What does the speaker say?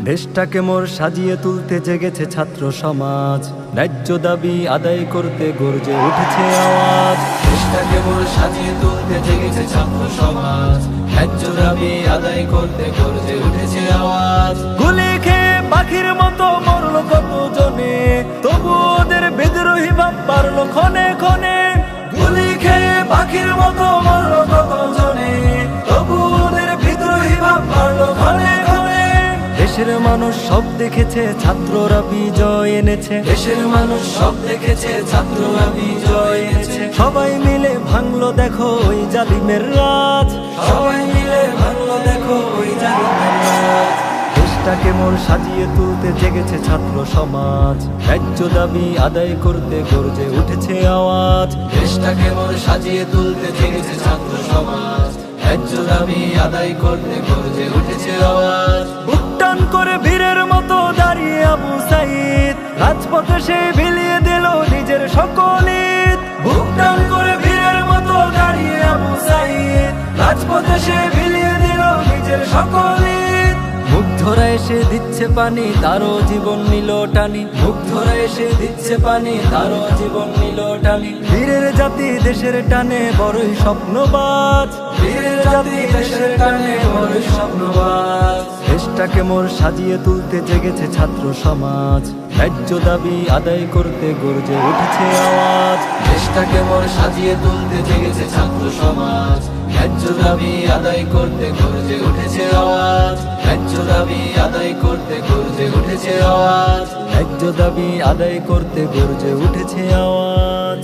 দেশটাকে মোর সাজিয়ে তুলতে জেগেছে ছাত্র সমাজ, ন্যায্য দাবি আদায় করতে গর্জে উঠেছে আওয়াজ। দেশটাকে মোর সাজিয়ে তুলতে জেগেছে ছাত্র সমাজ, ন্যায্য দাবি আদায় করতে গর্জে উঠেছে আওয়াজ। গুলি খেয়ে পাখির মতো মরলো কত জনে, তবু ওদের বিদ্রোহী ভাব বাড়লো ক্ষণে ক্ষণে। গুলি খেয়ে পাখির মতো মরলো কত জনে, তবু ওদের বিদ্রোহী ভাব বাড়লো ক্ষণে ক্ষণে। দেশের মানুষ সব দেখেছে ছাত্ররা বিজয় এনেছে, দেশের মানুষ সব দেখেছে ছাত্ররা বিজয় এনেছে। সবাই মিলে ভাঙলো দেখো ওই জালিমের রাজ, সবাই মিলে ভাঙলো দেখো ওই জালিমের রাজ। দেশটাকে মোর সাজিয়ে তুলতে জেগেছে ছাত্র সমাজ, ন্যায্য দাবি আদায় করতে গর্জে উঠেছে আওয়াজ। দেশটাকে মোর সাজিয়ে তুলতে জেগেছে ছাত্র সমাজ, ন্যায্য দাবি আদায় করতে গর্জে উঠেছে আওয়াজ। উত্থান করে বীরের মতো দাঁড়িয়ে আবু সাইদ, রাজপথে সে বিলিয়ে দিল নিজের সকল ঈদ। বুকটান করে বীরের মতো দাঁড়িয়ে আবু সাইদ, রাজপথে সে বিলিয়ে দিল নিজের সকল ঈদ। মুগ্ধরা এসে দিচ্ছে পানি, তারও জীবন নিল টানি। মুগ্ধরা এসে দিচ্ছে পানি, তারও জীবন নিল টানি। বীরের জাতি দেশের টানে বড়ই স্বপ্নবাজ, বীরের জাতি দেশের টানে বড়ই স্বপ্নবাজ। দেশটাকে মোর সাজিয়ে তুলতে জেগেছে ছাত্র সমাজ, ন্যায্য দাবি আদায় করতে গর্জে উঠেছে আওয়াজ। দেশটাকে মোর সাজিয়ে তুলতে জেগেছে ছাত্র সমাজ, ন্যায্য দাবি আদায় করতে গর্জে উঠেছে আওয়াজ। ন্যায্য দাবি আদায় করতে গর্জে উঠেছে আওয়াজ। ন্যায্য দাবি আদায় করতে গর্জে উঠেছে আওয়াজ।